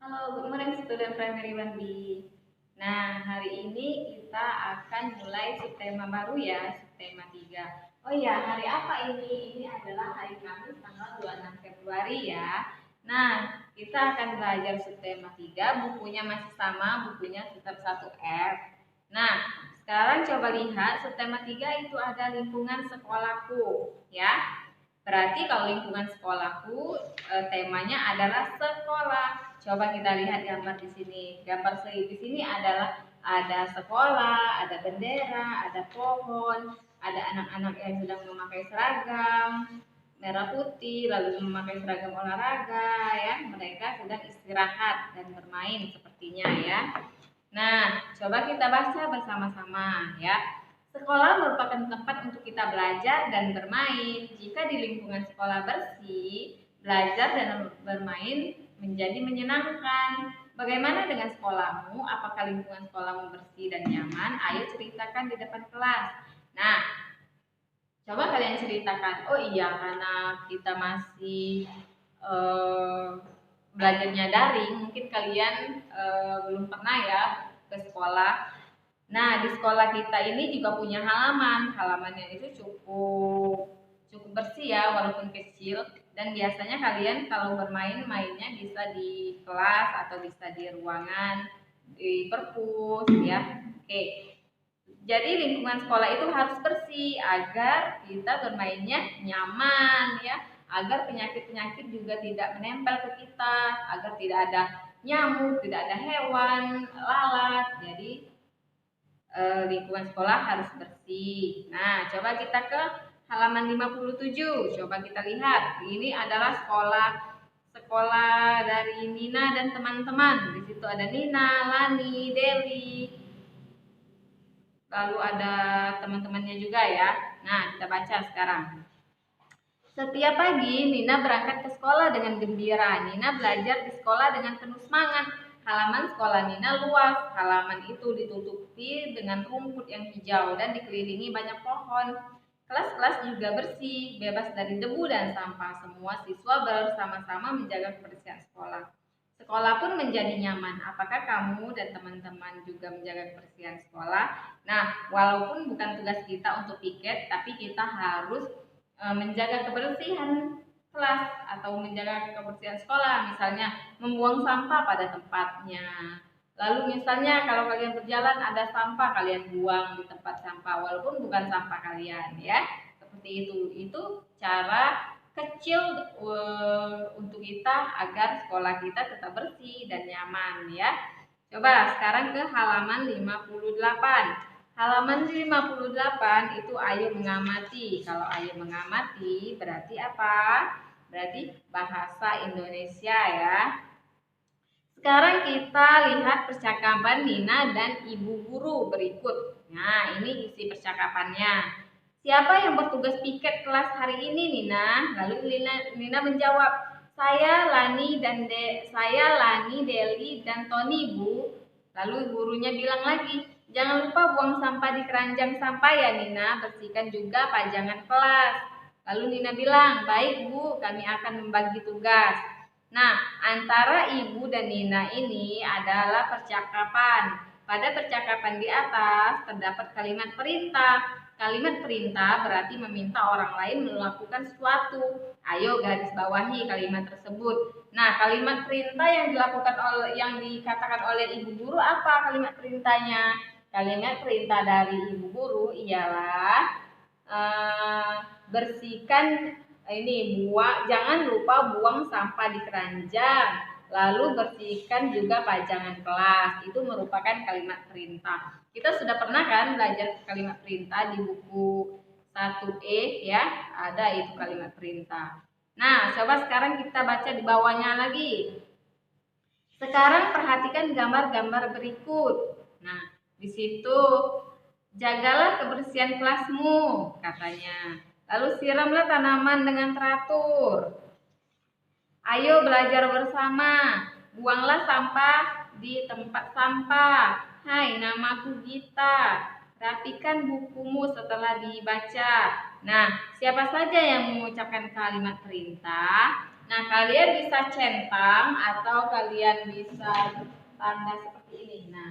Halo, good morning student primary 1B. Nah, hari ini kita akan mulai subtema baru ya, subtema 3. Oh iya, hari apa ini? Ini adalah hari Kamis tanggal 26 Februari ya. Nah, kita akan belajar subtema 3, bukunya masih sama, bukunya tetap 1F. Nah, sekarang coba lihat subtema 3 itu ada lingkungan sekolahku ya. Berarti kalau lingkungan sekolahku temanya adalah sekolah. Coba kita lihat gambar di sini. Gambar di sini adalah ada sekolah, ada bendera, ada pohon, ada anak-anak yang sedang memakai seragam merah putih, lalu memakai seragam olahraga ya. Mereka sedang istirahat dan bermain sepertinya ya. Nah, coba kita baca bersama-sama ya. Sekolah merupakan tempat untuk kita belajar dan bermain. Jika di lingkungan sekolah bersih, belajar dan bermain menjadi menyenangkan. Bagaimana dengan sekolahmu? Apakah lingkungan sekolahmu bersih dan nyaman? Ayo ceritakan di depan kelas. Nah, coba kalian ceritakan. Oh iya, karena kita masih belajarnya daring, mungkin kalian belum pernah ya ke sekolah. Nah, di sekolah kita ini juga punya halaman. Halamannya itu cukup cukup bersih ya, walaupun kecil. Dan biasanya kalian kalau bermain, mainnya bisa di kelas atau bisa di ruangan, di perpus ya. Oke. Jadi lingkungan sekolah itu harus bersih agar kita bermainnya nyaman ya, agar penyakit-penyakit juga tidak menempel ke kita, agar tidak ada nyamuk, tidak ada hewan lalat. Jadi lingkungan sekolah harus bersih. Nah, coba kita ke halaman 57. Coba kita lihat. Ini adalah sekolah dari Nina dan teman-teman. Di situ ada Nina, Lani, Deli. Lalu ada teman-temannya juga ya. Nah, kita baca sekarang. Setiap pagi Nina berangkat ke sekolah dengan gembira. Nina belajar di sekolah dengan penuh semangat. Halaman sekolah Nina luas. Halaman itu ditutupi dengan rumput yang hijau dan dikelilingi banyak pohon. Kelas-kelas juga bersih, bebas dari debu dan sampah. Semua siswa bersama-sama menjaga kebersihan sekolah. Sekolah pun menjadi nyaman. Apakah kamu dan teman-teman juga menjaga kebersihan sekolah? Nah, walaupun bukan tugas kita untuk piket, tapi kita harus menjaga kebersihan kelas atau menjaga kebersihan sekolah, misalnya membuang sampah pada tempatnya. Lalu misalnya kalau kalian berjalan ada sampah, kalian buang di tempat sampah walaupun bukan sampah kalian ya. Seperti itu. Itu cara kecil untuk kita agar sekolah kita tetap bersih dan nyaman ya. Coba sekarang ke halaman 58. Halaman 58 itu ayo mengamati. Kalau ayo mengamati berarti apa? Berarti bahasa Indonesia ya. Sekarang kita lihat percakapan Nina dan ibu guru berikut. Nah, ini isi percakapannya. Siapa yang bertugas piket kelas hari ini, Nina? Lalu Nina menjawab, saya Lani, Deli dan Tony, Bu. Lalu gurunya bilang lagi, jangan lupa buang sampah di keranjang sampah ya Nina, bersihkan juga pajangan kelas. Lalu Nina bilang, baik Bu, kami akan membagi tugas. Nah, antara ibu dan Nina ini adalah percakapan. Pada percakapan di atas terdapat kalimat perintah. Kalimat perintah berarti meminta orang lain melakukan sesuatu. Ayo garis bawahi kalimat tersebut. Nah, kalimat perintah yang dikatakan oleh ibu guru apa kalimat perintahnya? Kalimat perintah dari ibu guru ialah bersihkan jangan lupa buang sampah di keranjang. Lalu bersihkan juga pajangan kelas. Itu merupakan kalimat perintah. Kita sudah pernah kan belajar kalimat perintah di buku 1E ya, ada itu kalimat perintah. Nah, coba sekarang kita baca di bawahnya lagi. Sekarang perhatikan gambar-gambar berikut. Nah, di situ jagalah kebersihan kelasmu, katanya. Lalu siramlah tanaman dengan teratur. Ayo belajar bersama. Buanglah sampah di tempat sampah. Hai, namaku Gita. Rapikan bukumu setelah dibaca. Nah, siapa saja yang mengucapkan kalimat perintah Nah, kalian bisa centang atau kalian bisa tanda seperti ini. Nah,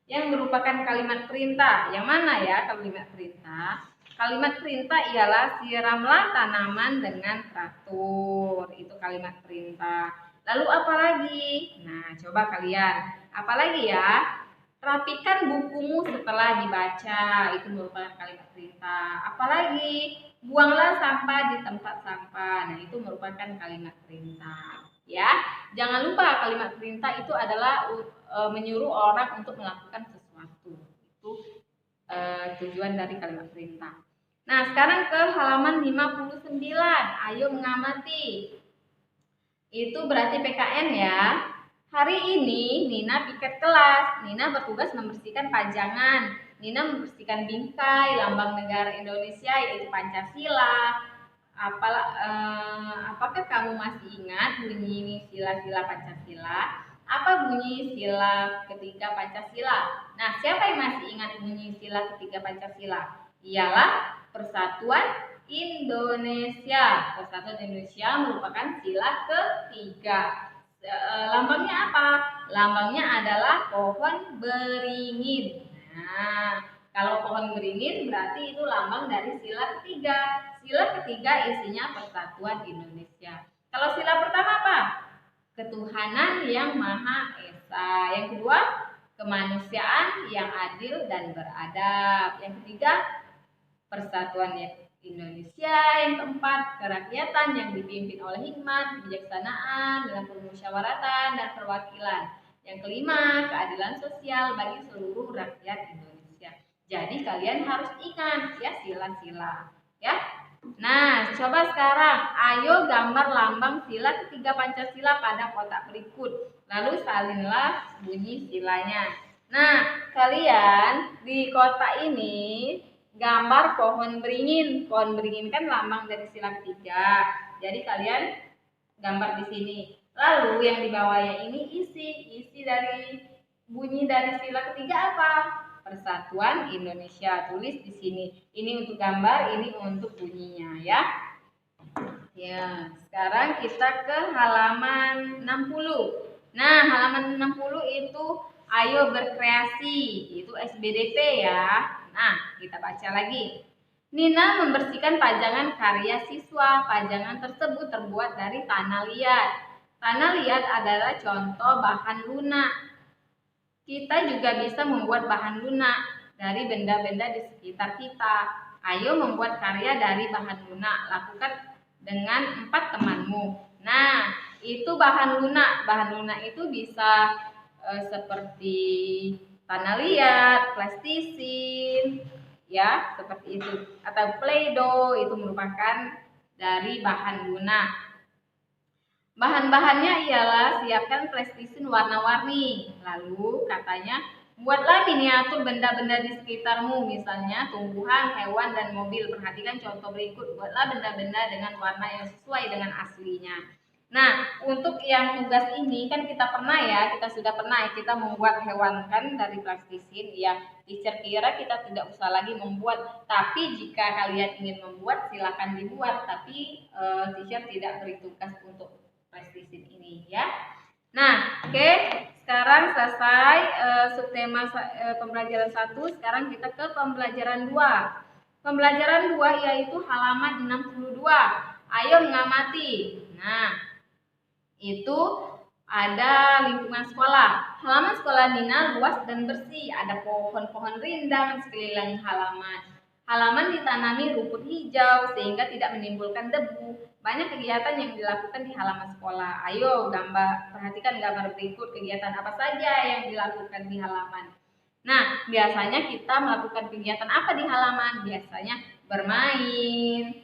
yang merupakan kalimat perintah. Yang mana ya kalimat perintah? Kalimat perintah ialah siramlah tanaman dengan teratur. Itu kalimat perintah. Lalu apa lagi? Nah, coba kalian. Apa lagi ya? Rapikan bukumu setelah dibaca. Itu merupakan kalimat perintah. Apalagi? Buanglah sampah di tempat sampah. Nah, itu merupakan kalimat perintah. Ya, jangan lupa kalimat perintah itu adalah menyuruh orang untuk melakukan sesuatu. Itu tujuan dari kalimat perintah. Nah, sekarang ke halaman 59. Ayo mengamati. Itu berarti PKN ya. Hari ini Nina piket kelas. Nina bertugas membersihkan pajangan. Nina membersihkan bingkai lambang negara Indonesia yaitu Pancasila. Apakah kamu masih ingat bunyi sila-sila Pancasila? Apa bunyi sila ketiga Pancasila? Nah, siapa yang masih ingat bunyi sila ketiga Pancasila? Ialah Persatuan Indonesia. Persatuan Indonesia merupakan sila ketiga. Lambangnya apa? Lambangnya adalah pohon beringin. Nah, kalau pohon beringin berarti itu lambang dari sila ketiga. Sila ketiga isinya Persatuan Indonesia. Kalau sila pertama apa? Ketuhanan yang Maha Esa. Yang kedua, kemanusiaan yang adil dan beradab. Yang ketiga, Persatuan Indonesia. Yang keempat, kerakyatan yang dipimpin oleh hikmat, kebijaksanaan, dengan permusyawaratan dan perwakilan. Yang kelima, keadilan sosial bagi seluruh rakyat Indonesia. Jadi kalian harus ingat ya sila-sila ya. Nah, coba sekarang ayo gambar lambang sila ketiga Pancasila pada kotak berikut. Lalu salinlah bunyi silanya. Nah, kalian di kotak ini gambar pohon beringin. Pohon beringin kan lambang dari sila ketiga. Jadi kalian gambar di sini. Lalu yang di bawahnya ini isi dari bunyi dari sila ketiga apa? Persatuan Indonesia. Tulis di sini. Ini untuk gambar, ini untuk bunyinya ya. Ya, sekarang kita ke halaman 60. Nah, halaman 60 itu ayo berkreasi. Itu SBDP ya. Nah, kita baca lagi. Nina membersihkan pajangan karya siswa. Pajangan tersebut terbuat dari tanah liat. Tanah liat adalah contoh bahan lunak. Kita juga bisa membuat bahan lunak dari benda-benda di sekitar kita. Ayo membuat karya dari bahan lunak. Lakukan dengan 4 temanmu. Nah, itu bahan lunak. Bahan lunak itu bisa seperti tanah liat, plastisin, ya seperti itu. Atau Play-Doh itu merupakan dari bahan lunak. Bahan-bahannya ialah siapkan plastisin warna-warni. Lalu katanya buatlah miniatur benda-benda di sekitarmu, misalnya tumbuhan, hewan, dan mobil. Perhatikan contoh berikut. Buatlah benda-benda dengan warna yang sesuai dengan aslinya. Nah, untuk yang tugas ini kan kita sudah pernah kita membuat hewan kan dari plastisin. Ya, teacher kira kita tidak usah lagi membuat. Tapi jika kalian ingin membuat, silakan dibuat. Tapi teacher tidak beri tugas untuk plastisin ini ya. Nah, oke. Sekarang selesai subtema pembelajaran 1. Sekarang kita ke pembelajaran 2. Pembelajaran 2 yaitu halaman 62. Ayo mengamati. Nah, itu ada lingkungan sekolah. Halaman sekolah Nina luas dan bersih. Ada pohon-pohon rindang sekeliling halaman. Halaman ditanami rumput hijau sehingga tidak menimbulkan debu. Banyak kegiatan yang dilakukan di halaman sekolah. Ayo perhatikan gambar berikut, kegiatan apa saja yang dilakukan di halaman. Nah, biasanya kita melakukan kegiatan apa di halaman? Biasanya bermain,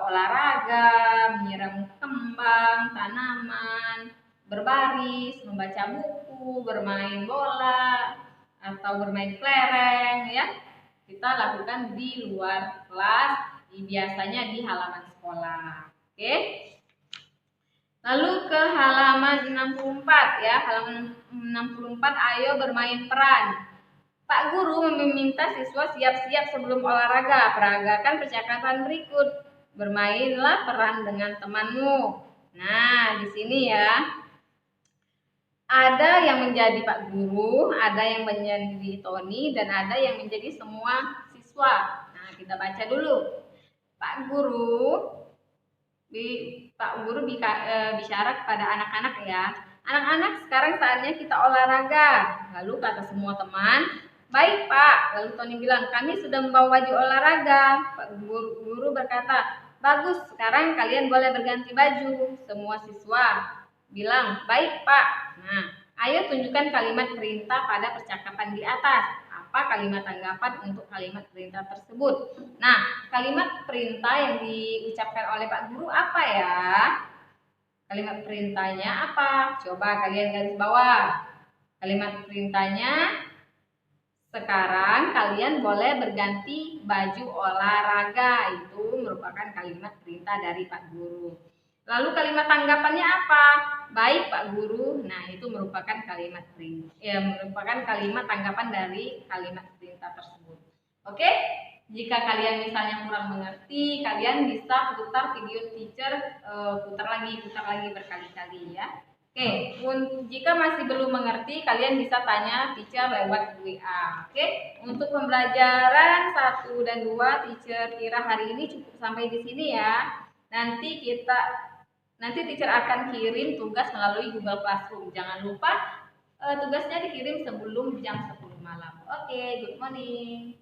olahraga, menyiram kembang, tanaman, berbaris, membaca buku, bermain bola, atau bermain kelereng ya. Kita lakukan di luar kelas, biasanya di halaman sekolah. Oke. Lalu ke halaman 64 ya. Halaman 64 ayo bermain peran. Pak Guru meminta siswa siap-siap sebelum olahraga. Peragakan percakapan berikut. Bermainlah peran dengan temanmu. Nah, di sini ya. Ada yang menjadi Pak Guru, ada yang menjadi Tony, dan ada yang menjadi semua siswa. Nah, kita baca dulu. Pak Guru, bicara kepada anak-anak ya. Anak-anak, sekarang saatnya kita olahraga. Lalu kata semua teman, baik Pak. Lalu Tony bilang, kami sudah membawa baju olahraga. Pak Guru berkata, bagus, sekarang kalian boleh berganti baju. Semua siswa bilang, baik Pak. Nah, ayo tunjukkan kalimat perintah pada percakapan di atas. Apa kalimat tanggapan untuk kalimat perintah tersebut? Nah, kalimat perintah yang diucapkan oleh Pak Guru apa ya? Kalimat perintahnya apa? Coba kalian garis bawah. Kalimat perintahnya, sekarang kalian boleh berganti baju olahraga. Itu merupakan kalimat perintah dari Pak Guru. Lalu kalimat tanggapannya apa? Baik Pak Guru. Nah, itu merupakan kalimat perintah. Ya, merupakan kalimat tanggapan dari kalimat perintah tersebut. Oke? Jika kalian misalnya kurang mengerti, kalian bisa putar video teacher, putar lagi berkali-kali ya. Oke, jika masih belum mengerti, kalian bisa tanya teacher lewat WA. Oke, untuk pembelajaran 1 dan 2, teacher kira hari ini cukup sampai di sini ya. Nanti teacher akan kirim tugas melalui Google Classroom. Jangan lupa tugasnya dikirim sebelum jam 10 malam. Oke, good morning.